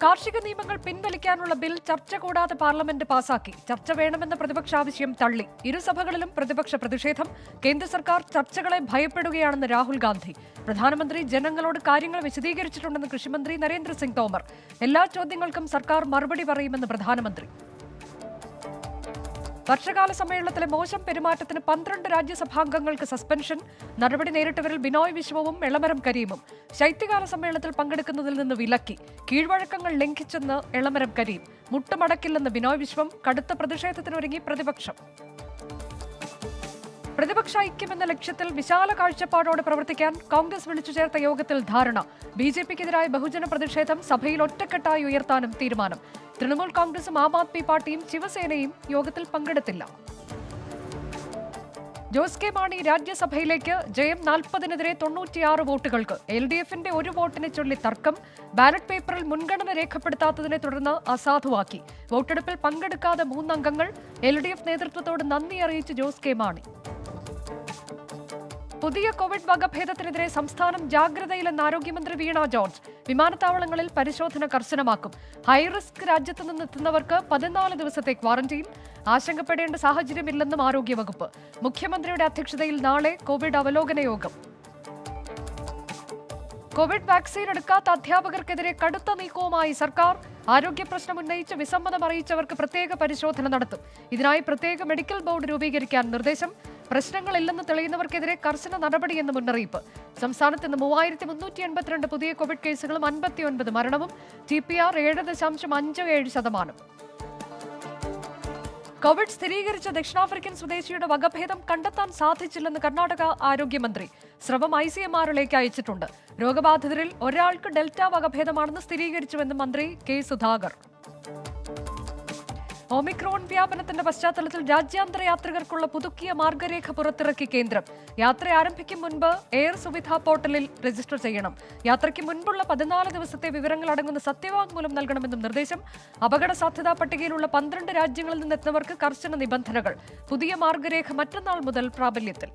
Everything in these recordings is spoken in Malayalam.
കാർഷിക നിയമങ്ങൾ പിൻവലിക്കാനുള്ള ബിൽ ചർച്ച കൂടാതെ പാർലമെന്റ് പാസാക്കി. ചർച്ച വേണമെന്ന പ്രതിപക്ഷ ആവശ്യം തള്ളി. ഇരുസഭകളിലും പ്രതിപക്ഷ പ്രതിഷേധം. കേന്ദ്ര സർക്കാർ ചർച്ചകളെ ഭയപ്പെടുകയാണെന്ന് രാഹുൽ ഗാന്ധി. പ്രധാനമന്ത്രി ജനങ്ങളോട് കാര്യങ്ങൾ വിശദീകരിച്ചിട്ടുണ്ടെന്ന് കൃഷിമന്ത്രി നരേന്ദ്ര സിംഗ് തോമർ. എല്ലാ ചോദ്യങ്ങൾക്കും സർക്കാർ മറുപടി പറയുമെന്ന് പ്രധാനമന്ത്രി. വർഷകാല സമ്മേളനത്തിലെ മോശം പെരുമാറ്റത്തിന് 12 രാജ്യസഭാംഗങ്ങൾക്ക് സസ്പെൻഷൻ. നടപടി നേരിട്ടവരിൽ ബിനോയ് വിശ്വവും എളമരം കരീമും. ശൈത്യകാല സമ്മേളനത്തിൽ പങ്കെടുക്കുന്നതിൽ നിന്ന് വിലക്കി. കീഴ്വഴക്കങ്ങൾ ലംഘിച്ചെന്ന് എളമരം കരീം. മുട്ടുമടക്കില്ലെന്ന് ബിനോയ് വിശ്വം. കടുത്ത പ്രതിഷേധത്തിനൊരുങ്ങി പ്രതിപക്ഷം. പ്രതിപക്ഷ ഐക്യമെന്ന ലക്ഷ്യത്തിൽ വിശാല കാഴ്ചപ്പാടോടെ പ്രവർത്തിക്കാൻ കോൺഗ്രസ് വിളിച്ചു ചേർത്ത യോഗത്തിൽ ധാരണ. ബിജെപിക്കെതിരായ ബഹുജന പ്രതിഷേധം സഭയിൽ ഒറ്റക്കെട്ടായി ഉയർത്താനും തീരുമാനം. തൃണമൂൽ കോൺഗ്രസും ആം ആദ്മി പാർട്ടിയും ശിവസേനയും യോഗത്തിൽ പങ്കെടുത്തില്ല. ജോസ് കെ മാണി രാജ്യസഭയിലേക്ക്. ജയം 40-നെതിരെ 96 വോട്ടുകൾക്ക്. LDFന്റെ ഒരു വോട്ടിനെ ചൊല്ലി തർക്കം. ബാലറ്റ് പേപ്പറിൽ മുൻഗണന രേഖപ്പെടുത്താത്തതിനെ തുടർന്ന് അസാധുവാക്കി. വോട്ടെടുപ്പിൽ പങ്കെടുക്കാതെ 3 അംഗങ്ങൾ. LDF നേതൃത്വത്തോട് നന്ദി അറിയിച്ച് ജോസ് കെ മാണി. പുതിയ കോവിഡ് വകഭേദത്തിനെതിരെ സംസ്ഥാനം ജാഗ്രതയിലെന്ന് ആരോഗ്യമന്ത്രി വീണ ജോർജ്. വിമാനത്താവളങ്ങളിൽ പരിശോധന കർശനമാക്കും. ഹൈറിസ്ക് രാജ്യത്ത് നിന്നെത്തുന്നവർക്ക് 14 ദിവസത്തെ ക്വാറന്റീൻ. ആശങ്കപ്പെടേണ്ട സാഹചര്യമില്ലെന്നും ആരോഗ്യവകുപ്പ്. മുഖ്യമന്ത്രിയുടെ അധ്യക്ഷതയിൽ നാളെ കോവിഡ് അവലോകന യോഗം. കോവിഡ് വാക്സിൻ എടുക്കാത്ത അധ്യാപകർക്കെതിരെ കടുത്ത നീക്കവുമായി സർക്കാർ. ആരോഗ്യ പ്രശ്നം ഉന്നയിച്ച് വിസമ്മതം അറിയിച്ചവർക്ക് പ്രത്യേക പരിശോധന നടത്തും. ഇതിനായി പ്രത്യേക മെഡിക്കൽ ബോർഡ് രൂപീകരിക്കാൻ നിർദ്ദേശം. പ്രശ്നങ്ങളില്ലെന്ന് തെളിയുന്നവർക്കെതിരെ കർശന നടപടിയെന്ന് മുന്നറിയിപ്പ്. സംസ്ഥാനത്ത് ഇന്ന് 3382 പുതിയ കോവിഡ് കേസുകളും 59 മരണവും. TPR 7.57%. കോവിഡ് സ്ഥിരീകരിച്ച ദക്ഷിണാഫ്രിക്കൻ സ്വദേശിയുടെ വകഭേദം കണ്ടെത്താൻ സാധിച്ചില്ലെന്ന് കർണാടക ആരോഗ്യമന്ത്രി. സ്രവം ICMR-ലേക്ക് അയച്ചിട്ടുണ്ട്. രോഗബാധിതരിൽ ഒരാൾക്ക് ഡെൽറ്റ വകഭേദമാണെന്ന് സ്ഥിരീകരിച്ചുവെന്ന് മന്ത്രി കെ സുധാകർ. ഒമിക്രോൺ വ്യാപനത്തിന്റെ പശ്ചാത്തലത്തിൽ രാജ്യാന്തര യാത്രികർക്കുള്ള പുതുക്കിയ മാർഗരേഖ പുറത്തിറക്കി കേന്ദ്രം. യാത്ര ആരംഭിക്കും മുൻപ് എയർ സുവിധ പോർട്ടലിൽ രജിസ്റ്റർ ചെയ്യണം. യാത്രയ്ക്ക് മുൻപുള്ള 14 ദിവസത്തെ വിവരങ്ങൾ അടങ്ങുന്ന സത്യവാങ്മൂലം നൽകണമെന്നും നിർദ്ദേശം. അപകട സാധ്യതാ പട്ടികയിലുള്ള 12 രാജ്യങ്ങളിൽ നിന്നെത്തുന്നവർക്ക് കർശന നിബന്ധനകൾ. പുതിയ മാർഗരേഖ മറ്റന്നാൾ മുതൽ പ്രാബല്യത്തിൽ.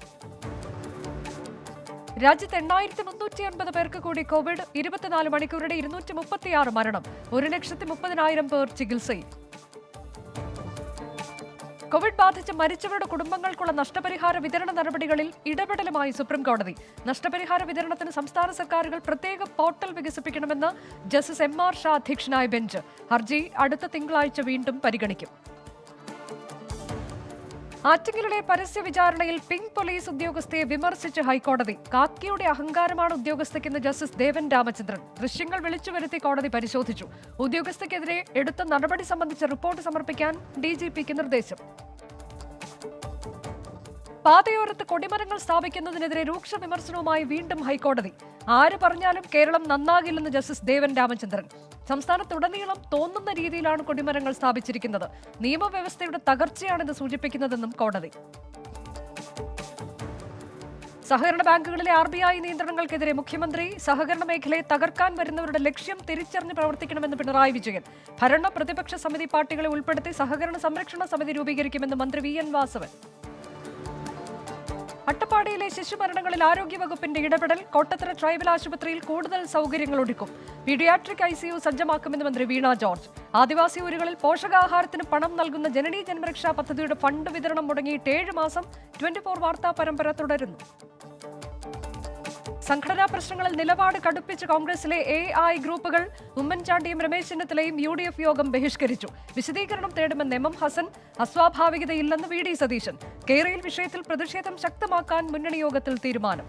രാജ്യത്ത് 8350 പേർക്ക് കൂടി കോവിഡ്. 24 മണിക്കൂറിടെ 236 മരണം. 1,30,000 പേർ ചികിത്സയിൽ. കോവിഡ് ബാധിച്ച് മരിച്ചവരുടെ കുടുംബങ്ങൾക്കുള്ള നഷ്ടപരിഹാര വിതരണ നടപടികളിൽ ഇടപെടലുമായി സുപ്രീംകോടതി. നഷ്ടപരിഹാര വിതരണത്തിന് സംസ്ഥാന സർക്കാരുകൾ പ്രത്യേക പോർട്ടൽ വികസിപ്പിക്കണമെന്ന് ജസ്റ്റിസ് MR ഷാ അധ്യക്ഷനായ ബെഞ്ച്. ഹർജി അടുത്ത തിങ്കളാഴ്ച വീണ്ടും പരിഗണിക്കും. ആറ്റിങ്ങലിലെ പരസ്യ വിചാരണയിൽ പിങ്ക് പോലീസ് ഉദ്യോഗസ്ഥയെ വിമർശിച്ച് ഹൈക്കോടതി. കാക്കിയുടെ അഹങ്കാരമാണ് ഉദ്യോഗസ്ഥയ്ക്കെന്ന് ജസ്റ്റിസ് ദേവൻ രാമചന്ദ്രൻ. ദൃശ്യങ്ങൾ വിളിച്ചുവരുത്തി കോടതി പരിശോധിച്ചു. ഉദ്യോഗസ്ഥയ്ക്കെതിരെ എടുത്ത നടപടി സംബന്ധിച്ച റിപ്പോർട്ട് സമർപ്പിക്കാൻ DGPക്ക് നിർദ്ദേശം. പാതയോരത്ത് കൊടിമരങ്ങൾ സ്ഥാപിക്കുന്നതിനെതിരെ രൂക്ഷ വിമർശനവുമായി വീണ്ടും ഹൈക്കോടതി. ആര് പറഞ്ഞാലും കേരളം നന്നാകില്ലെന്ന് ജസ്റ്റിസ് ദേവൻ രാമചന്ദ്രൻ. സംസ്ഥാനത്തുടനീളം തോന്നുന്ന രീതിയിലാണ് കൊടിമരങ്ങൾ സ്ഥാപിച്ചിരിക്കുന്നത്. നിയമവ്യവസ്ഥയുടെ തകർച്ചയാണിത് സൂചിപ്പിക്കുന്നതെന്നും കോടതി. സഹകരണ ബാങ്കുകളിലെ RBI നിയന്ത്രണങ്ങൾക്കെതിരെ മുഖ്യമന്ത്രി. സഹകരണ മേഖലയെ തകർക്കാൻ വരുന്നവരുടെ ലക്ഷ്യം തിരിച്ചറിഞ്ഞ് പ്രവർത്തിക്കണമെന്ന് പിണറായി വിജയൻ. ഭരണ പ്രതിപക്ഷ സമിതി പാർട്ടികളെ ഉൾപ്പെടുത്തി സഹകരണ സംരക്ഷണ സമിതി രൂപീകരിക്കുമെന്ന് മന്ത്രി VN വാസവൻ. അട്ടപ്പാടിയിലെ ശിശുമരണങ്ങളിൽ ആരോഗ്യവകുപ്പിന്റെ ഇടപെടൽ. കോട്ടത്തറ ട്രൈബൽ ആശുപത്രിയിൽ കൂടുതൽ സൗകര്യങ്ങൾ ഒരുക്കും. പീഡിയാട്രിക് ICU സജ്ജമാക്കുമെന്ന് മന്ത്രി വീണ ജോർജ്. ആദിവാസി ഊരുകളിൽ പോഷകാഹാരത്തിന് പണം നൽകുന്ന ജനനി ജന്മരക്ഷാ പദ്ധതിയുടെ ഫണ്ട് വിതരണം മുടങ്ങിയിട്ട് 7 മാസം. 24 വാർത്താ പരമ്പര തുടരുന്നു. സംഘടനാ പ്രശ്നങ്ങളിൽ നിലപാട് കടുപ്പിച്ച് കോൺഗ്രസിലെ AI ഗ്രൂപ്പുകൾ. ഉമ്മൻചാണ്ടിയും രമേശ് ചെന്നിത്തലയും UDF യോഗം ബഹിഷ്കരിച്ചു. വിശദീകരണം തേടുമെന്ന് MM ഹസൻ. അസ്വാഭാവികതയില്ലെന്ന് VD സതീശൻ. കേരയിൽ വിഷയത്തിൽ പ്രതിഷേധം ശക്തമാക്കാൻ മുന്നണി യോഗത്തിൽ തീരുമാനം.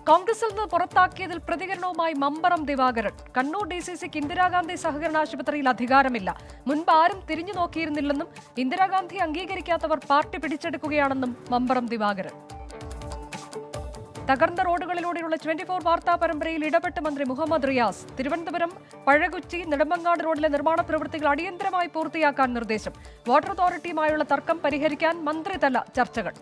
കോൺഗ്രസിൽ നിന്ന് പുറത്താക്കിയതിൽ പ്രതികരണവുമായി മമ്പറം ദിവാകരൻ. കണ്ണൂർ DCCക്ക് ഇന്ദിരാഗാന്ധി സഹകരണ ആശുപത്രിയിൽ അധികാരമില്ല. മുൻപ് ആരും തിരിഞ്ഞു നോക്കിയിരുന്നില്ലെന്നും ഇന്ദിരാഗാന്ധി അംഗീകരിക്കാത്തവർ പാർട്ടി പിടിച്ചെടുക്കുകയാണെന്നും മമ്പറം ദിവാകരൻ. തകർന്ന റോഡുകളിലൂടെയുള്ള 24 വാർത്താ പരമ്പരയിൽ ഇടപെട്ട മന്ത്രി മുഹമ്മദ് റിയാസ്. തിരുവനന്തപുരം പഴകുച്ചി നെടുമങ്ങാട് റോഡിലെ നിർമ്മാണ പ്രവൃത്തികൾ അടിയന്തരമായി പൂർത്തിയാക്കാൻ നിർദ്ദേശം. വാട്ടർ അതോറിറ്റിയുമായുള്ള തർക്കം പരിഹരിക്കാൻ മന്ത്രിതല ചർച്ചകൾ.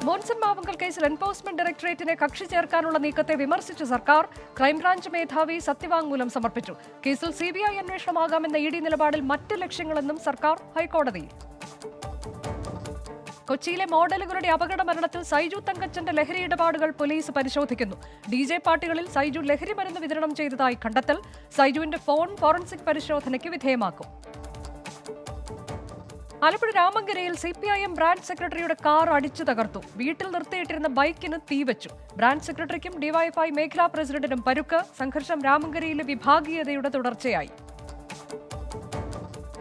മോൻസൺ മാവുങ്കൽ കേസിൽ എൻഫോഴ്സ്മെന്റ് ഡയറക്ടറേറ്റിനെ കക്ഷി ചേർക്കാനുള്ള നീക്കത്തെ വിമർശിച്ച സർക്കാർ. ക്രൈംബ്രാഞ്ച് മേധാവി സത്യവാങ്മൂലം സമർപ്പിച്ചു. കേസിൽ CBI അന്വേഷണമാകാമെന്ന ED നിലപാടിൽ മറ്റ് ലക്ഷ്യങ്ങളെന്നും സർക്കാർ ഹൈക്കോടതിയിൽ. കൊച്ചിയിലെ മോഡലുകളുടെ അപകട മരണത്തിൽ സൈജു തങ്കച്ചന്റെ ലഹരി ഇടപാടുകൾ പോലീസ് പരിശോധിക്കുന്നു. DJ പാർട്ടികളിൽ സൈജു ലഹരി മരുന്ന് വിതരണം ചെയ്തതായി കണ്ടെത്തൽ. സൈജുവിന്റെ ഫോൺ ഫോറൻസിക് പരിശോധനയ്ക്ക് വിധേയമാക്കും. ആലപ്പുഴ രാമങ്കരയിൽ CPIM ബ്രാഞ്ച് സെക്രട്ടറിയുടെ കാർ അടിച്ചു തകർത്തു. വീട്ടിൽ നിർത്തിയിട്ടിരുന്ന ബൈക്കിന് തീവച്ചു. ബ്രാഞ്ച് സെക്രട്ടറിക്കും DYFI മേഖലാ പ്രസിഡന്റിനും പരുക്ക്. സംഘർഷം രാമങ്കരയിലെ വിഭാഗീയതയുടെ തുടർച്ചയായി.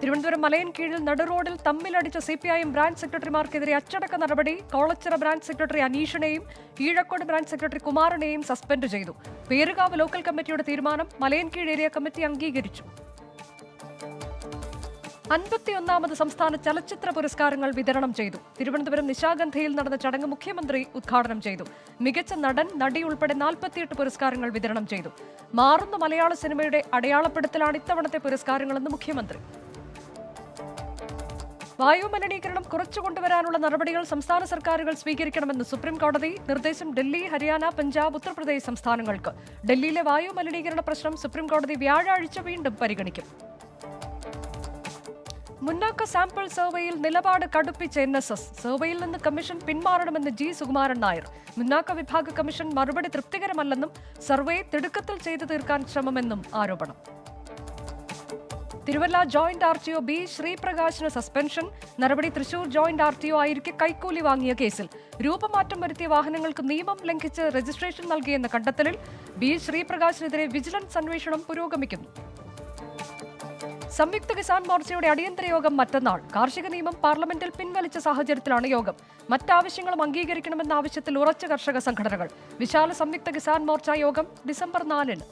തിരുവനന്തപുരം മലയൻകീഴിൽ നടുറോഡിൽ തമ്മിലടിച്ച CPIM ബ്രാഞ്ച് സെക്രട്ടറിമാർക്കെതിരെ അച്ചടക്ക നടപടി. കോളച്ചിറ ബ്രാഞ്ച് സെക്രട്ടറി അനീഷിനെയും ഈഴക്കോട് ബ്രാഞ്ച് സെക്രട്ടറി കുമാറിനെയും സസ്പെൻഡ് ചെയ്തു. പേരുകാവ് ലോക്കൽ കമ്മിറ്റിയുടെ തീരുമാനം മലയൻകീഴ് ഏരിയ കമ്മിറ്റി അംഗീകരിച്ചു. 51ാമത് സംസ്ഥാന ചലച്ചിത്ര പുരസ്കാരങ്ങൾ വിതരണം ചെയ്തു. തിരുവനന്തപുരം നിശാഗന്ധിയിൽ നടന്ന ചടങ്ങ് മുഖ്യമന്ത്രി ഉദ്ഘാടനം ചെയ്തു. മികച്ച നടൻ, നടി ഉൾപ്പെടെ 48 പുരസ്കാരങ്ങൾ വിതരണം ചെയ്തു. മാറുന്ന മലയാള സിനിമയുടെ അടയാളപ്പെടുത്തലാണ് ഇത്തവണത്തെ പുരസ്കാരങ്ങളെന്ന് മുഖ്യമന്ത്രി. വായു മലിനീകരണം കുറച്ചുകൊണ്ടുവരാനുള്ള നടപടികൾ സംസ്ഥാന സർക്കാരുകൾ സ്വീകരിക്കണമെന്ന് സുപ്രീം കോടതി. നിർദ്ദേശം ഡൽഹി, ഹരിയാന, പഞ്ചാബ്, ഉത്തർപ്രദേശ് സംസ്ഥാനങ്ങൾക്ക്. ഡൽഹിയിലെ വായു മലിനീകരണ പ്രശ്നം സുപ്രീം കോടതി വ്യാഴാഴ്ച വീണ്ടും പരിഗണിക്കും. മുന്നാക്ക സാമ്പിൾ സർവേയിൽ നിലപാട് കടുപ്പിച്ച NSS. സർവേയിൽ നിന്ന് കമ്മീഷൻ പിന്മാറണമെന്ന് G. സുകുമാരൻ നായർ. മുന്നാക്ക വിഭാഗ കമ്മീഷൻ മറുപടി തൃപ്തികരമല്ലെന്നും സർവേ തിടുക്കത്തിൽ ചെയ്തു തീർക്കാൻ ശ്രമമെന്നും ആരോപണം. Thiruvalla joint RTO B. ശ്രീപ്രകാശിന് സസ്പെൻഷൻ. നടപടി തൃശൂർ ജോയിന്റ് RTO ആയിരിക്കെ കൈക്കൂലി വാങ്ങിയ കേസിൽ. രൂപമാറ്റം വരുത്തിയ വാഹനങ്ങൾക്ക് നിയമം ലംഘിച്ച് രജിസ്ട്രേഷൻ നൽകിയെന്ന കണ്ടെത്തലിൽ B. ശ്രീപ്രകാശിനെതിരെ വിജിലൻസ് അന്വേഷണം പുരോഗമിക്കുന്നു. സംയുക്ത കിസാൻ മോർച്ചയുടെ അടിയന്തര യോഗം മറ്റന്നാൾ. കാർഷിക നിയമം പാർലമെന്റിൽ പിൻവലിച്ച സാഹചര്യത്തിലാണ് യോഗം. മറ്റാവശ്യങ്ങളും അംഗീകരിക്കണമെന്ന ആവശ്യത്തിൽ ഉറച്ച കർഷക സംഘടനകൾ. വിശാല സംയുക്ത കിസാൻ മോർച്ച യോഗം ഡിസംബർ 4-ന്.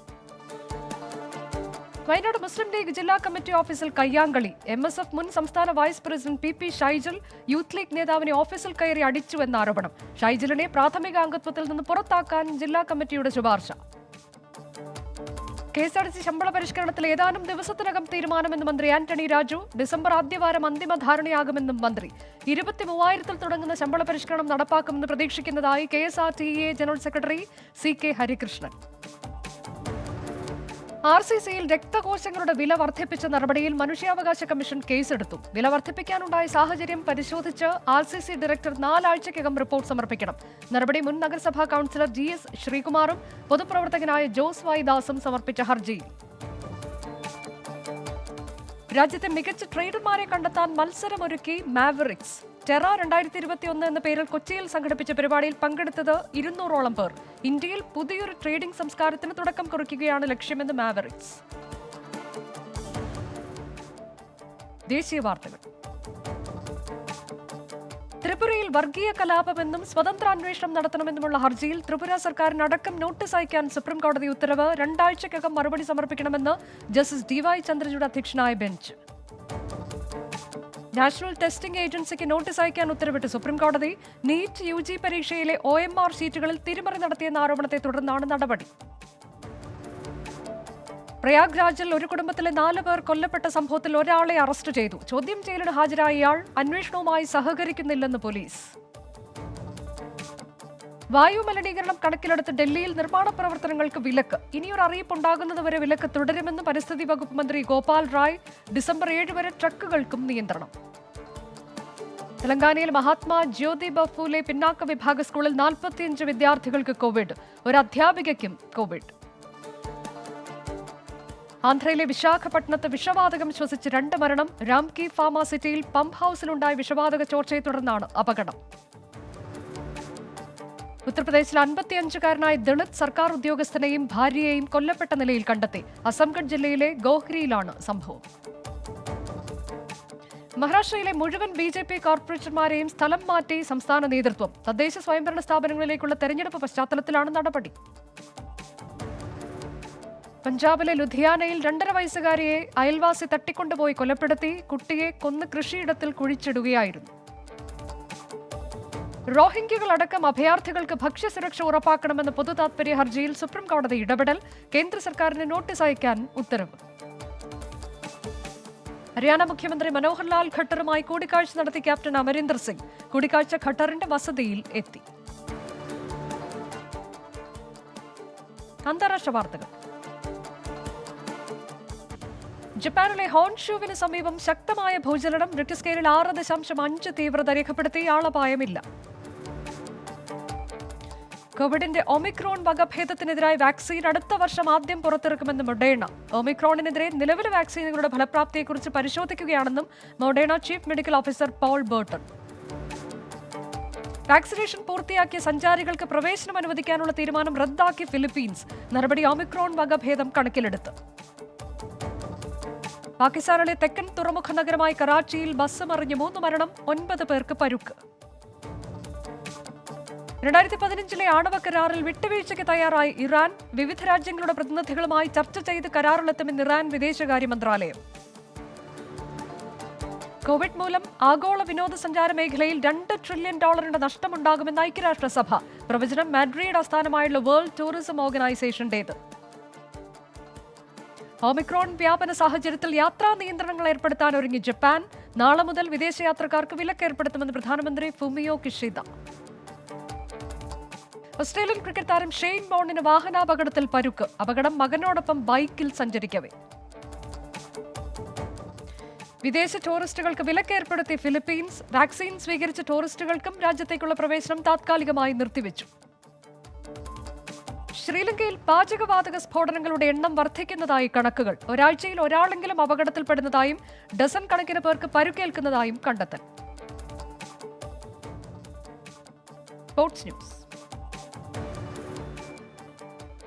വയനാട് മുസ്ലിം ലീഗ് ജില്ലാ കമ്മിറ്റി ഓഫീസിൽ കയ്യാങ്കളി. MSF മുൻ സംസ്ഥാന vice president PP Shaijal youth league നേതാവിനെ ഓഫീസിൽ കയറി അടിച്ചുവെന്ന ആരോപണം. ഷൈജലിനെ പ്രാഥമിക അംഗത്വത്തിൽ നിന്ന് പുറത്താക്കാൻ ജില്ലാ കമ്മിറ്റിയുടെ ശുപാർശ. KSRTC ശമ്പള പരിഷ്കരണത്തിൽ ഏതാനും ദിവസത്തിനകം തീരുമാനമെന്ന് മന്ത്രി ആന്റണി രാജു. ഡിസംബർ ആദ്യവാരം അന്തിമ ധാരണയാകുമെന്നും മന്ത്രി. 23,000-ൽ തുടങ്ങുന്ന ശമ്പള പരിഷ്കരണം നടപ്പാക്കുമെന്ന് പ്രതീക്ഷിക്കുന്നതായി KSRTE general secretary CK Harikrishnan. RCCയിൽ രക്തകോശങ്ങളുടെ വില വർദ്ധിപ്പിച്ച നടപടിയിൽ മനുഷ്യാവകാശ കമ്മീഷൻ കേസെടുത്തു. വില വർദ്ധിപ്പിക്കാനുണ്ടായ സാഹചര്യം പരിശോധിച്ച് RCC ഡയറക്ടർ 4 ആഴ്ചയ്ക്കകം റിപ്പോർട്ട് സമർപ്പിക്കണം. നടപടി മുൻ നഗരസഭാ കൌൺസിലർ GS ശ്രീകുമാറും പൊതുപ്രവർത്തകനായ ജോസ് വായിദാസും സമർപ്പിച്ച ഹർജിയിൽ. രാജ്യത്തെ മികച്ച ട്രേഡർമാരെ കണ്ടെത്താൻ മത്സരമൊരുക്കി മാവറിക്സ്. ടെറ 2021 എന്ന പേരിൽ കൊച്ചിയിൽ സംഘടിപ്പിച്ച പരിപാടിയിൽ പങ്കെടുത്തത് 200ഓളം പേർ. ഇന്ത്യയിൽ പുതിയൊരു ട്രേഡിംഗ് സംസ്കാരത്തിന് തുടക്കം കുറിക്കുകയാണ് ലക്ഷ്യമെന്ന് മാവറിക്സ്. ദേശീയ വാർത്തകൾ. ത്രിപുരയിൽ വർഗീയ കലാപമെന്നും സ്വതന്ത്ര അന്വേഷണം നടത്തണമെന്നുമുള്ള ഹർജിയിൽ ത്രിപുര സർക്കാരിനടക്കം നോട്ടീസ് അയക്കാൻ സുപ്രീം കോടതി ഉത്തരവ്. 2 ആഴ്ചയ്ക്കകം മറുപടി സമർപ്പിക്കണമെന്ന് ജസ്റ്റിസ് DY ചന്ദ്രചൂഡ് അധ്യക്ഷനായ ബെഞ്ച്. നാഷണൽ ടെസ്റ്റിംഗ് ഏജൻസിക്ക് നോട്ടീസ് അയക്കാൻ ഉത്തരവിട്ട് സുപ്രീം കോടതി. നീറ്റ് UG പരീക്ഷയിലെ OMR സീറ്റുകളിൽ തിരിമറി നടത്തിയെന്ന ആരോപണത്തെ തുടർന്നാണ് നടപടി. പ്രയാഗ്രാജിൽ ഒരു കുടുംബത്തിലെ 4 പേർ കൊല്ലപ്പെട്ട സംഭവത്തിൽ ഒരാളെ അറസ്റ്റ് ചെയ്തു. ചോദ്യം ചെയ്യലിന് ഹാജരായ ഇയാൾ അന്വേഷണവുമായി സഹകരിക്കുന്നില്ലെന്ന് പോലീസ്. വായു മലിനീകരണം കണക്കിലെടുത്ത് ഡൽഹിയിൽ നിർമ്മാണ പ്രവർത്തനങ്ങൾക്ക് വിലക്ക്. ഇനിയൊരു അറിയിപ്പുണ്ടാകുന്നതുവരെ വിലക്ക് തുടരുമെന്ന് പരിസ്ഥിതി വകുപ്പ് മന്ത്രി ഗോപാൽ റായ്. ഡിസംബർ 7 വരെ ട്രക്കുകൾക്കും നിയന്ത്രണം. തെലങ്കാനയിൽ മഹാത്മാ ജ്യോതിബ ഫൂലെ പിന്നാക്ക വിഭാഗ സ്കൂളിൽ 45 വിദ്യാർത്ഥികൾക്ക് കോവിഡ്. ഒരു അധ്യാപികയ്ക്കും കോവിഡ്. ആന്ധ്രയിലെ വിശാഖപട്ടണത്ത് വിഷവാതകം ശ്വസിച്ച് 2 മരണം. രാംകി ഫാർമാസിറ്റിയിൽ പമ്പ് ഹൌസിലുണ്ടായ വിഷവാതക ചോർച്ചയെ തുടർന്നാണ് അപകടം. ഉത്തർപ്രദേശിൽ 55-കാരനായ ദളിത് സർക്കാർ ഉദ്യോഗസ്ഥനെയും ഭാര്യയെയും കൊല്ലപ്പെട്ട നിലയിൽ കണ്ടെത്തി. അസംഗഡ് ജില്ലയിലെ ഗോഹ്രിയിലാണ് സംഭവം. മഹാരാഷ്ട്രയിലെ മുഴുവൻ BJP കോർപ്പറേഷന്മാരെയും സ്ഥലം മാറ്റി സംസ്ഥാന നേതൃത്വം. തദ്ദേശ സ്വയംഭരണ സ്ഥാപനങ്ങളിലേക്കുള്ള തെരഞ്ഞെടുപ്പ് പശ്ചാത്തലത്തിലാണ് നടപടി. പഞ്ചാബിലെ ലുധിയാനയിൽ 2.5 വയസ്സുകാരിയെ അയൽവാസി തട്ടിക്കൊണ്ടുപോയി കൊലപ്പെടുത്തി. കുട്ടിയെ കൊന്ന് കൃഷിയിടത്തിൽ കുഴിച്ചിടുകയായിരുന്നു. റോഹിംഗ്യകളടക്കം അഭയാർത്ഥികൾക്ക് ഭക്ഷ്യസുരക്ഷ ഉറപ്പാക്കണമെന്ന പൊതു താത്പര്യ ഹർജിയിൽ സുപ്രീം കോടതി ഇടപെടൽ. കേന്ദ്ര സർക്കാരിന് നോട്ടീസ് അയക്കാൻ ഉത്തരവ്. ഹരിയാന മുഖ്യമന്ത്രി മനോഹർ ലാൽ ഖട്ടറുമായി കൂടിക്കാഴ്ച നടത്തി ക്യാപ്റ്റൻ അമരീന്ദർ സിംഗ്. കൂടിക്കാഴ്ച ഖട്ടറിന്റെ വസതിയിൽ എത്തി. അന്താരാഷ്ട്ര വാർത്തകൾ. ജപ്പാനിലെ ഹോൺഷൂവിന് സമീപം ശക്തമായ ഭൂചലനം. റിക്ടർ സ്കെയിലിൽ 6.5 തീവ്രത രേഖപ്പെടുത്തി. ആളപായമില്ല. കോവിഡിന്റെ ഒമിക്രോൺ വകഭേദത്തിനെതിരായ വാക്സിൻ അടുത്ത വർഷം ആദ്യം പുറത്തിറക്കുമെന്ന് മൊഡേണ. ഒമിക്രോണിനെതിരെ നിലവിലെ വാക്സിനുകളുടെ ഫലപ്രാപ്തിയെക്കുറിച്ച് പരിശോധിക്കുകയാണെന്നും Moderna chief medical officer Paul Burton. Vaccination പൂർത്തിയാക്കിയ സഞ്ചാരികൾക്ക് പ്രവേശനം അനുവദിക്കാനുള്ള തീരുമാനം റദ്ദാക്കി ഫിലിപ്പീൻസ്. നടപടി ഒമിക്രോൺ വകഭേദം കണക്കിലെടുത്ത്. പാകിസ്ഥാനിലെ തെക്കൻ തുറമുഖ നഗരമായ കറാച്ചിയിൽ ബസ് മറിഞ്ഞ് 3 മരണം, 9 പേർക്ക് പരുക്ക്. 2015 ആണവ കരാറിൽ വിട്ടുവീഴ്ചയ്ക്ക് തയ്യാറായി ഇറാൻ. വിവിധ രാജ്യങ്ങളുടെ പ്രതിനിധികളുമായി ചർച്ച ചെയ്ത് കരാറിലെത്തുമെന്ന് ഇറാൻ വിദേശകാര്യ മന്ത്രാലയം. കോവിഡ് മൂലം ആഗോള വിനോദസഞ്ചാര മേഖലയിൽ $2 ട്രില്യൺ നഷ്ടമുണ്ടാകുമെന്ന് ഐക്യരാഷ്ട്രസഭ. പ്രവചനം മാഡ്രിഡ് ആസ്ഥാനമായുള്ള വേൾഡ് ടൂറിസം ഓർഗനൈസേഷന്റേത്. ഒമിക്രോൺ വ്യാപന സാഹചര്യത്തിൽ യാത്രാ നിയന്ത്രണങ്ങൾ ഏർപ്പെടുത്താൻ ഒരുങ്ങി ജപ്പാൻ. നാളെ മുതൽ വിദേശയാത്രക്കാർക്ക് വിലക്ക് ഏർപ്പെടുത്തുമെന്ന് പ്രധാനമന്ത്രി ഫുമിയോ കിഷിദ. ഓസ്ട്രേലിയൻ ക്രിക്കറ്റ് താരം ഷെയ്ൻ ബോണ്ടിന് വാഹനാപകടത്തിൽ പരുക്ക്. അപകടം മകനോടൊപ്പം ബൈക്കിൽ സഞ്ചരിക്കവേ. വിദേശ ടൂറിസ്റ്റുകൾക്ക് വിലക്ക് ഏർപ്പെടുത്തി ഫിലിപ്പീൻസ്. വാക്സിൻ സ്വീകരിച്ച ടൂറിസ്റ്റുകൾക്കും രാജ്യത്തേക്കുള്ള പ്രവേശനം താത്കാലികമായി നിർത്തിവെച്ചു. ശ്രീലങ്കയിൽ പാചകവാതക സ്ഫോടനങ്ങളുടെ എണ്ണം വർദ്ധിക്കുന്നതായി കണക്കുകൾ. ഒരാഴ്ചയിൽ ഒരാളെങ്കിലും അപകടത്തിൽപ്പെടുന്നതായും ഡസൻ കണക്കിന് പേർക്ക് പരുക്കേൽക്കുന്നതായും കണ്ടെത്തൽ. Sports news.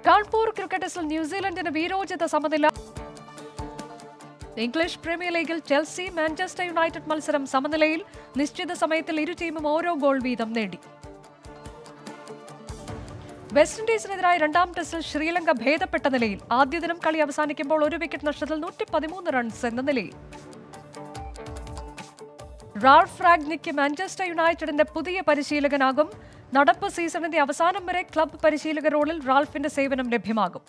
കാൺപൂർ ക്രിക്കറ്റ് ടെസ്റ്റിൽ ന്യൂസിലൻഡിന് വീരോചിത സമനില. ഇംഗ്ലീഷ് പ്രീമിയർ ലീഗിൽ ചെൽസി മാഞ്ചസ്റ്റർ യുണൈറ്റഡ് മത്സരം സമനിലയിൽ. നിശ്ചിത സമയത്തിൽ ഇരു ടീമും ഓരോ ഗോൾ വീതം നേടി. വെസ്റ്റ് ഇൻഡീസിനെതിരായ 2ാം ടെസ്റ്റിൽ ശ്രീലങ്ക ഭേദപ്പെട്ട നിലയിൽ. ആദ്യ ദിനം കളി അവസാനിക്കുമ്പോൾ 1 വിക്കറ്റ് നഷ്ടത്തിൽ 113 റൺസ് എന്ന നിലയിൽ. റാൾഫ് റാഗ്നിക്ക് മാഞ്ചസ്റ്റർ യുണൈറ്റഡിന്റെ പുതിയ പരിശീലകനാകും. നടപ്പ് സീസണിന്റെ അവസാനം വരെ ക്ലബ് പരിശീലക റോളിൽ റാൾഫിന്റെ സേവനം ലഭ്യമാകും.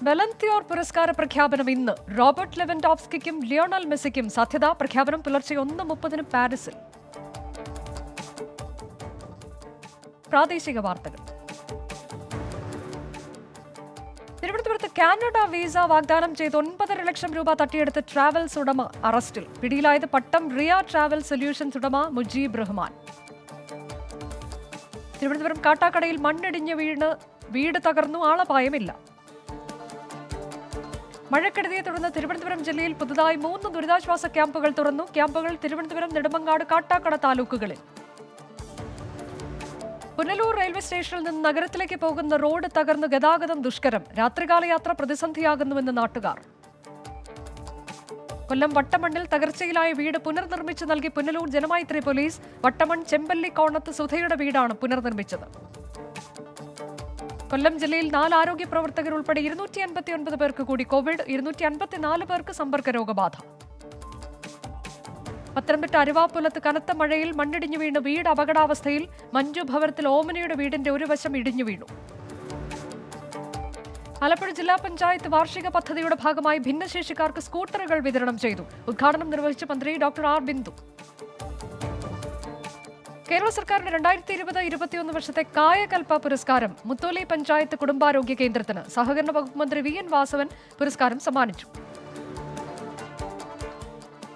ബലന്തിയോർ പുരസ്കാര പ്രഖ്യാപനം ഇന്ന്. റോബർട്ട് ലെവൻഡോവ്സ്കിക്കും ലിയോണൽ മെസ്സിക്കും സാധ്യത. പ്രഖ്യാപനം പുലർച്ചെ 1:30 പാരീസിൽ. പ്രാദേശിക വാർത്തകൾ. തിരുവനന്തപുരത്ത് കാനഡ വിസ വാഗ്ദാനം ചെയ്ത് 9.5 ലക്ഷം രൂപ തട്ടിയെടുത്ത് ട്രാവൽസ് ഉടമ അറസ്റ്റിൽ. പിടിയിലായത് പട്ടം റിയ ട്രാവൽ സൊല്യൂഷൻസ് ഉടമ മുജീബ് റഹ്മാൻ. തിരുവനന്തപുരം കാട്ടാക്കടയിൽ മണ്ണിടിഞ്ഞ് വീട് തകർന്നു. ആളപായമില്ല. മഴക്കെടുതിയെ തുടർന്ന് തിരുവനന്തപുരം ജില്ലയിൽ പുതുതായി 3 ദുരിതാശ്വാസ ക്യാമ്പുകൾ തുറന്നു. ക്യാമ്പുകൾ തിരുവനന്തപുരം, നെടുമങ്ങാട്, കാട്ടാക്കട താലൂക്കുകളിൽ. പുനലൂർ റെയിൽവേ സ്റ്റേഷനിൽ നിന്ന് നഗരത്തിലേക്ക് പോകുന്ന റോഡ് തകർന്ന് ഗതാഗതം ദുഷ്കരം. രാത്രികാല യാത്ര പ്രതിസന്ധിയാകുന്നുവെന്ന് നാട്ടുകാർ. കൊല്ലം വട്ടമണ്ണിൽ തകർച്ചയിലായ വീട് പുനർനിർമ്മിച്ചു നൽകി പുനലൂർ ജനമൈത്രി പോലീസ്. വട്ടമൺ ചെമ്പല്ലി കോണത്ത് സുധയുടെ വീടാണ് പുനർനിർമ്മിച്ചത്. കൊല്ലം ജില്ലയിൽ 4 ആരോഗ്യ പ്രവർത്തകർ ഉൾപ്പെടെ 259 പേർക്ക് കൂടി കോവിഡ്. 254 പേർക്ക് സമ്പർക്ക രോഗബാധ. പത്തനംതിട്ട അരുവാപ്പുലത്ത് കനത്ത മഴയിൽ മണ്ണിടിഞ്ഞു വീണ് വീട് അപകടാവസ്ഥയിൽ. മഞ്ജു ഭവനത്തിൽ ഓമനയുടെ വീടിന്റെ ഒരു വശം ഇടിഞ്ഞു വീണു. ആലപ്പുഴ ജില്ലാ പഞ്ചായത്ത് വാർഷിക പദ്ധതിയുടെ ഭാഗമായി ഭിന്നശേഷിക്കാർക്ക് സ്കൂട്ടറുകൾ വിതരണം ചെയ്തു. ഉദ്ഘാടനം നിർവഹിച്ച മന്ത്രി ഡോക്ടർ ആർ ബിന്ദു. കേരള സർക്കാരിന്റെ 2020-21 വർഷത്തെ കായകൽപ്പ പുരസ്കാരം മുത്തോലി പഞ്ചായത്ത് കുടുംബാരോഗ്യ കേന്ദ്രത്തിന്. സഹകരണ വകുപ്പ് മന്ത്രി വി എൻ വാസവൻ പുരസ്കാരം സമ്മാനിച്ചു.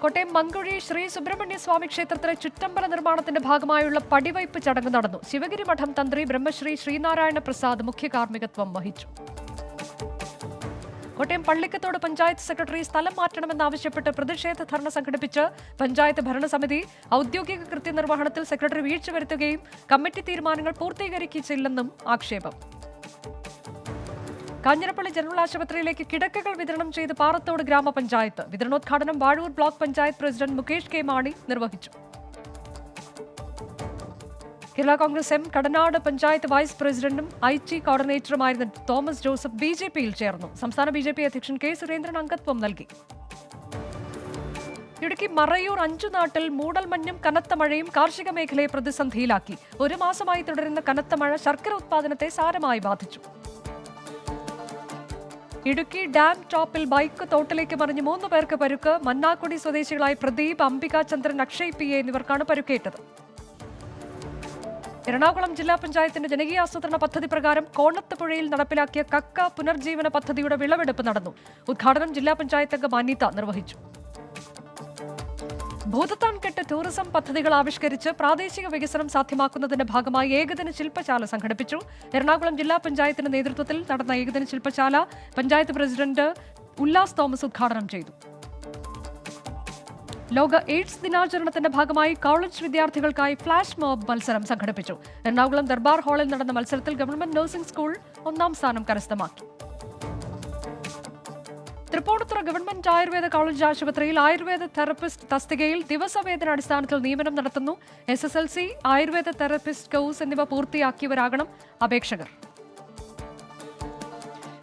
കോട്ടയം മങ്കുഴി ശ്രീ സുബ്രഹ്മണ്യ സ്വാമി ക്ഷേത്രത്തിലെ ചുറ്റമ്പല നിർമ്മാണത്തിന്റെ ഭാഗമായുള്ള പടിവയ്പ് ചടങ്ങ് നടന്നു. ശിവഗിരി മഠം തന്ത്രി ബ്രഹ്മശ്രീ ശ്രീനാരായണ പ്രസാദ് മുഖ്യ കാർമ്മികത്വം വഹിച്ചു. കോട്ടയം പള്ളിക്കത്തോട് പഞ്ചായത്ത് സെക്രട്ടറി സ്ഥലം മാറ്റണമെന്നാവശ്യപ്പെട്ട് പ്രതിഷേധ ധർണ സംഘടിപ്പിച്ച് പഞ്ചായത്ത് ഭരണസമിതി. ഔദ്യോഗിക കൃത്യനിർവഹണത്തിൽ സെക്രട്ടറി വീഴ്ച വരുത്തുകയും കമ്മിറ്റി തീരുമാനങ്ങൾ പൂർത്തീകരിക്കില്ലെന്നും ആക്ഷേപം. കാഞ്ഞിരപ്പള്ളി ജനറൽ ആശുപത്രിയിലേക്ക് കിടക്കകൾ വിതരണം ചെയ്ത് പാറത്തോട് ഗ്രാമപഞ്ചായത്ത്. വിതരണോദ്ഘാടനം Vazhoor block panchayat president Mukesh K Mani നിർവഹിച്ചു. കേരള കോൺഗ്രസ് എം കടനാട് പഞ്ചായത്ത് വൈസ് പ്രസിഡന്റും ഐടി കോർഡിനേറ്ററുമായിരുന്ന തോമസ് ജോസഫ് ബിജെപിയിൽ ചേർന്നു. സംസ്ഥാന ബിജെപി അധ്യക്ഷൻ കെ സുരേന്ദ്രൻ അംഗത്വം നൽകി. ഇടുക്കി മറയൂർ അഞ്ചുനാട്ടിൽ മൂടൽമഞ്ഞും കനത്ത മഴയും കാർഷിക മേഖലയെ പ്രതിസന്ധിയിലാക്കി. 1 മാസമായി തുടരുന്ന കനത്ത മഴ ശർക്കര ഉത്പാദനത്തെ സാരമായി ബാധിച്ചു. ഇടുക്കി ഡാം ടോപ്പിൽ ബൈക്ക് തോട്ടിലേക്ക് മറിഞ്ഞ് 3 പേർക്ക് പരുക്ക്. മന്നാക്കുടി സ്വദേശികളായ പ്രദീപ്, അംബിക ചന്ദ്രൻ, അക്ഷയ് പി എന്നിവർക്കാണ് പരുക്കേറ്റത്. എറണാകുളം ജില്ലാ പഞ്ചായത്തിന്റെ ജനകീയാസൂത്രണ പദ്ധതി പ്രകാരം കോണത്ത് പുഴയിൽ നടപ്പിലാക്കിയ കക്ക പുനർജീവന പദ്ധതിയുടെ വിളവെടുപ്പ് നടന്നു. ഉദ്ഘാടനം ജില്ലാ പഞ്ചായത്ത് അംഗം അനിത നിർവഹിച്ചു. ഭൂതത്താൻകെട്ട് ടൂറിസം പദ്ധതികൾ ആവിഷ്കരിച്ച് പ്രാദേശിക വികസനം സാധ്യമാക്കുന്നതിന്റെ ഭാഗമായി ഏകദിന ശില്പശാല സംഘടിപ്പിച്ചു. എറണാകുളം ജില്ലാ പഞ്ചായത്തിന്റെ നേതൃത്വത്തിൽ നടന്ന ഏകദിന ശില്പശാല പഞ്ചായത്ത് പ്രസിഡന്റ് ഉല്ലാസ് തോമസ് ഉദ്ഘാടനം ചെയ്തു. ലോക എയ്ഡ്സ് ദിനാചരണത്തിന്റെ ഭാഗമായി കോളേജ് വിദ്യാർത്ഥികൾക്കായി ഫ്ലാഷ് മോബ് മത്സരം സംഘടിപ്പിച്ചു. എറണാകുളം ദർബാർ ഹാളിൽ നടന്ന മത്സരത്തിൽ ഗവൺമെന്റ് നഴ്സിംഗ് സ്കൂൾ 1ാം സ്ഥാനം കരസ്ഥമാക്കി. തൃപ്പൂണിത്തുറ ഗവൺമെന്റ് ആയുർവേദ കോളേജ് ആശുപത്രിയിൽ ആയുർവേദ തെറപ്പിസ്റ്റ് തസ്തികയിൽ ദിവസവേതന അടിസ്ഥാനത്തിൽ നിയമനം നടത്തുന്നു. SSLC, ആയുർവേദ തെറപ്പിസ്റ്റ് കോഴ്സ് എന്നിവ പൂർത്തിയാക്കിയവരാകണം അപേക്ഷകർ.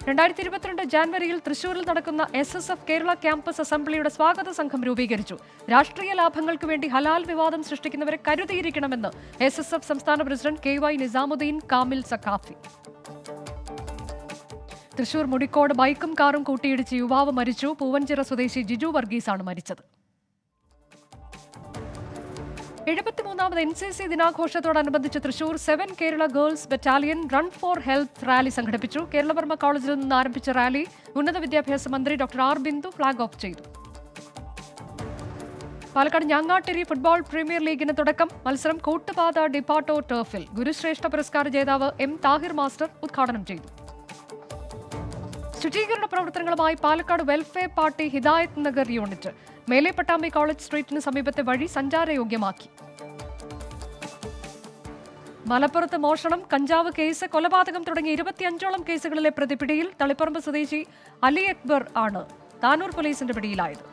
2022 ജാനുവരിയിൽ തൃശൂരിൽ നടക്കുന്ന SSF കേരള ക്യാമ്പസ് അസംബ്ലിയുടെ സ്വാഗത സംഘം രൂപീകരിച്ചു. രാഷ്ട്രീയ ലാഭങ്ങൾക്ക് വേണ്ടി ഹലാൽ വിവാദം സൃഷ്ടിക്കുന്നവരെ കരുതിയിരിക്കണമെന്ന് SSF സംസ്ഥാന പ്രസിഡന്റ് KY നിസാമുദ്ദീൻ കാമിൽ സഖാഫി. തൃശൂർ മുടിക്കോട് ബൈക്കും കാറും കൂട്ടിയിടിച്ച് യുവാവ് മരിച്ചു. പൂവഞ്ചിറ സ്വദേശി ജിജു വർഗീസാണ് മരിച്ചത്. 73ാമത് NCC ദിനാഘോഷത്തോടനുബന്ധിച്ച് Thrissur 7 Kerala girls battalion run for health rally സംഘടിപ്പിച്ചു. കേരളവർമ്മ കോളേജിൽ നിന്ന് ആരംഭിച്ച റാലി ഉന്നത വിദ്യാഭ്യാസ മന്ത്രി doctor R Bindu flag off ചെയ്തു. പാലക്കാട് ഞാങ്ങാട്ടിരി ഫുട്ബോൾ പ്രീമിയർ ലീഗിന് തുടക്കം. മത്സരം കൂട്ടുപാത ഡിപ്പാട്ടോ ടർഫിൽ. ഗുരുശ്രേഷ്ഠ പുരസ്കാര ജേതാവ് M താഹിർ മാസ്റ്റർ ഉദ്ഘാടനം ചെയ്തു. ശുചീകരണ പ്രവർത്തനങ്ങളുമായി പാലക്കാട് വെൽഫെയർ പാർട്ടി ഹിദായത്ത് നഗർ യൂണിറ്റ് മേലെ പട്ടാമ്പി കോളേജ് സ്ട്രീറ്റിന് സമീപത്തെ വഴി സഞ്ചാരയോഗ്യമാക്കി. മലപ്പുറത്ത് മോഷണം, കഞ്ചാവ് കേസ്, കൊലപാതകം തുടങ്ങിയ 25ഓളം കേസുകളിലെ പ്രതി പിടിയിൽ. തളിപ്പറമ്പ് സ്വദേശി അലി അക്ബർ ആണ് താനൂർ പോലീസിന്റെ പിടിയിലായത്.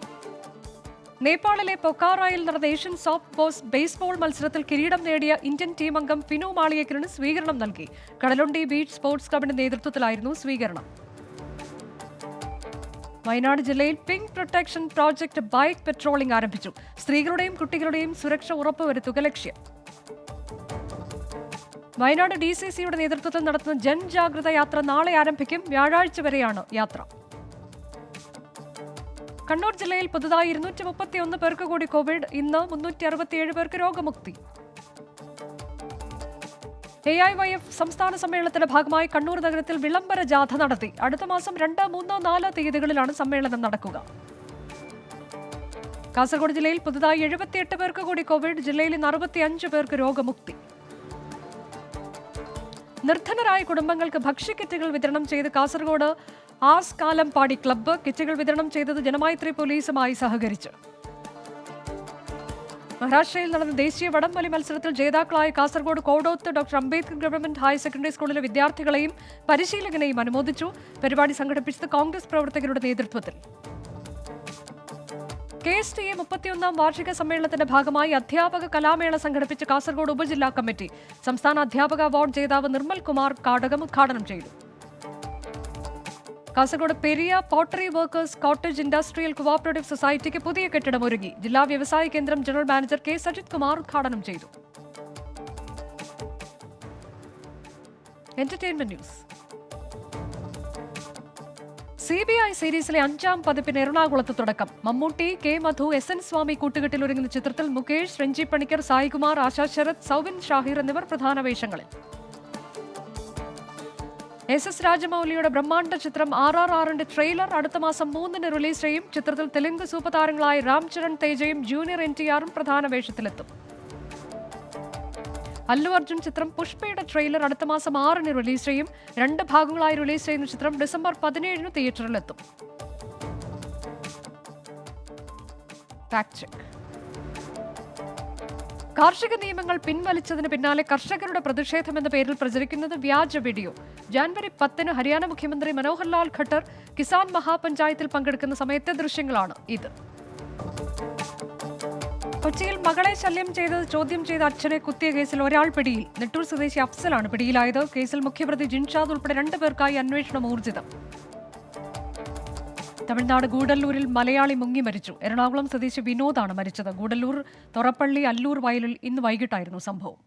നേപ്പാളിലെ പൊക്കാറായിൽ നടന്ന ഏഷ്യൻ സോഫ്റ്റ് ബേസ്ബോൾ മത്സരത്തിൽ കിരീടം നേടിയ ഇന്ത്യൻ ടീം അംഗം ഫിനു മാളിയേക്കലിന് സ്വീകരണം നൽകി. കടലുണ്ടി ബീച്ച് സ്പോർട്സ് ക്ലബിന്റെ നേതൃത്വത്തിലായിരുന്നു സ്വീകരണം. വയനാട് ജില്ലയിൽ pink protection project bike patrolling ആരംഭിച്ചു. സ്ത്രീകളുടെയും കുട്ടികളുടെയും സുരക്ഷ ഉറപ്പുവരുത്തുക ലക്ഷ്യം. വയനാട് DCCയുടെ നേതൃത്വത്തിൽ നടത്തുന്ന ജൻജാഗ്രത യാത്ര നാളെ ആരംഭിക്കും. വ്യാഴാഴ്ച വരെയാണ് യാത്ര. കണ്ണൂർ ജില്ലയിൽ പുതുതായി 231 പേർക്ക് കൂടി കോവിഡ്. ഇന്ന് 367 പേർക്ക് രോഗമുക്തി. AIYF സംസ്ഥാന സമ്മേളനത്തിന്റെ ഭാഗമായി കണ്ണൂർ നഗരത്തിൽ വിളംബര ജാഥ നടത്തി. അടുത്ത മാസം 2, 3, 4 തീയതികളിലാണ് സമ്മേളനം നടക്കുക. കാസർഗോഡ് ജില്ലയിൽ പുതുതായി 78 പേർക്ക് കൂടി കോവിഡ്. ജില്ലയിൽ 65 പേർക്ക് രോഗമുക്തി. നിർധനരായ കുടുംബങ്ങൾക്ക് ഭക്ഷ്യക്കിറ്റുകൾ വിതരണം ചെയ്ത് കാസർഗോഡ് ആർസ് കാലംപാടി ക്ലബ്ബ്. കിറ്റുകൾ വിതരണം ചെയ്തത് ജനമൈത്രി പോലീസുമായി സഹകരിച്ച്. മഹാരാഷ്ട്രയിൽ നടന്ന ദേശീയ വടംവലി മത്സരത്തിൽ ജേതാക്കളായ Kasaragod Kodoth doctor Ambedkar government higher secondary സ്കൂളിലെ വിദ്യാർത്ഥികളെയും പരിശീലകനെയും അനുമോദിച്ചു. പരിപാടി സംഘടിപ്പിച്ചത് കോൺഗ്രസ് പ്രവർത്തകരുടെ നേതൃത്വത്തിൽ. KSTA 31ാം വാർഷിക സമ്മേളനത്തിന്റെ ഭാഗമായി അധ്യാപക കലാമേള സംഘടിപ്പിച്ച കാസർഗോഡ് ഉപജില്ലാ കമ്മിറ്റി. സംസ്ഥാന അധ്യാപക അവാർഡ് ജേതാവ് നിർമ്മൽ കുമാർ കാടകം ഉദ്ഘാടനം ചെയ്തു. Kasaragod Periya pottery workers cottage industrial cooperative സൊസൈറ്റിക്ക് പുതിയ കെട്ടിടം ഒരുങ്ങി. ജില്ലാ വ്യവസായ കേന്ദ്രം general manager K Sajith Kumar ഉദ്ഘാടനം ചെയ്തു. Entertainment news. CBI സീരീസിലെ 5ാം പതിപ്പിന് എറണാകുളത്ത് തുടക്കം. മമ്മൂട്ടി, K മധു, SN സ്വാമി കൂട്ടുകെട്ടിൽ ഒരുങ്ങുന്ന ചിത്രത്തിൽ മുകേഷ്, രഞ്ജി പണിക്കർ, സായികുമാർ, ആശാ ശരത്, സൗബിൻ ഷാഹിർ എന്നിവർ പ്രധാന വേഷങ്ങളിൽ. SS രാജമൗലിയുടെ ബ്രഹ്മാണ്ഡ ചിത്രം RRRന്റെ ട്രെയിലർ അടുത്ത മാസം 3-ന് റിലീസ് ചെയ്യും. ചിത്രത്തിൽ തെലുങ്ക് സൂപ്പർ താരങ്ങളായ രാം ചരൺ തേജയും ജൂനിയർ NTRും പ്രധാന വേഷത്തിലെത്തും. അല്ലു അർജുൻ ചിത്രം പുഷ്പയുടെ ട്രെയിലർ അടുത്ത മാസം 6-ന് റിലീസ് ചെയ്യും. 2 ഭാഗങ്ങളായി റിലീസ് ചെയ്യുന്ന ചിത്രം ഡിസംബർ 17-ന് തിയേറ്ററിലെത്തും. Fact check. കാർഷിക നിയമങ്ങൾ പിൻവലിച്ചതിന് പിന്നാലെ കർഷകരുടെ പ്രതിഷേധമെന്ന പേരിൽ പ്രചരിക്കുന്നത് വ്യാജ വീഡിയോ. ജാനുവരി 10-ന് ഹരിയാന മുഖ്യമന്ത്രി മനോഹർ ലാൽ ഖട്ടർ കിസാൻ മഹാപഞ്ചായത്തിൽ പങ്കെടുക്കുന്ന സമയത്തെ ദൃശ്യങ്ങളാണ് ഇത്. കൊച്ചിയിൽ മകളെ ശല്യം ചെയ്തത് ചോദ്യം ചെയ്ത അച്ഛനെ കുത്തിയ കേസിൽ ഒരാൾ പിടിയിൽ. നെട്ടൂർ സ്വദേശി അഫ്സലാണ് പിടിയിലായത്. കേസിൽ മുഖ്യപ്രതി ജിൻഷാദ് ഉൾപ്പെടെ 2 പേർക്കായി അന്വേഷണം ഊർജിതം. തമിഴ്നാട് ഗൂഡല്ലൂരിൽ മലയാളി മുങ്ങി മരിച്ചു. എറണാകുളം സ്വദേശി വിനോദാണ് മരിച്ചത്. ഗൂഡല്ലൂർ തൊറപ്പള്ളി അല്ലൂർ വയലിൽ ഇന്ന് വൈകിട്ടായിരുന്നു സംഭവം.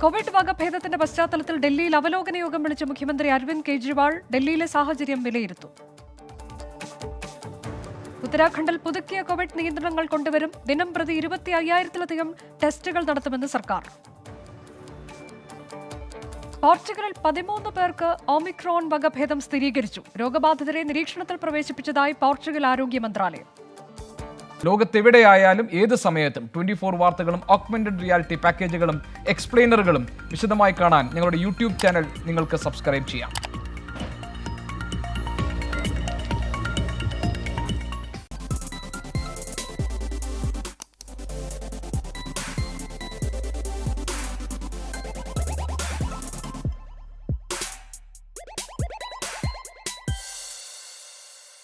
കോവിഡ് വകഭേദത്തിന്റെ പശ്ചാത്തലത്തിൽ ഡൽഹിയിൽ അവലോകന യോഗം വിളിച്ച മുഖ്യമന്ത്രി അരവിന്ദ് കെജ്രിവാൾ ഡൽഹിയിലെ സാഹചര്യം വിലയിരുത്തും. ഉത്തരാഖണ്ഡിൽ പുതുക്കിയ കോവിഡ് നിയന്ത്രണങ്ങൾ കൊണ്ടുവരും. ദിനം പ്രതി 25,000-ലധികം ടെസ്റ്റുകൾ നടത്തുമെന്ന് സർക്കാർ. പോർച്ചുഗലിൽ 13 പേർക്ക് ഒമിക്രോൺ വകഭേദം സ്ഥിരീകരിച്ചു. രോഗബാധിതരെ നിരീക്ഷണത്തിൽ പ്രവേശിപ്പിച്ചതായി പോർച്ചുഗൽ ആരോഗ്യ മന്ത്രാലയം. ലോകത്തെവിടെയായാലും ഏത് സമയത്തും 24 വാർത്തകളും ഓഗ്മെന്റഡ് റിയാലിറ്റി പാക്കേജുകളും എക്സ്പ്ലെയിനറുകളും വിശദമായി കാണാൻ ഞങ്ങളുടെ യൂട്യൂബ് ചാനൽ നിങ്ങൾക്ക് സബ്സ്ക്രൈബ് ചെയ്യാം.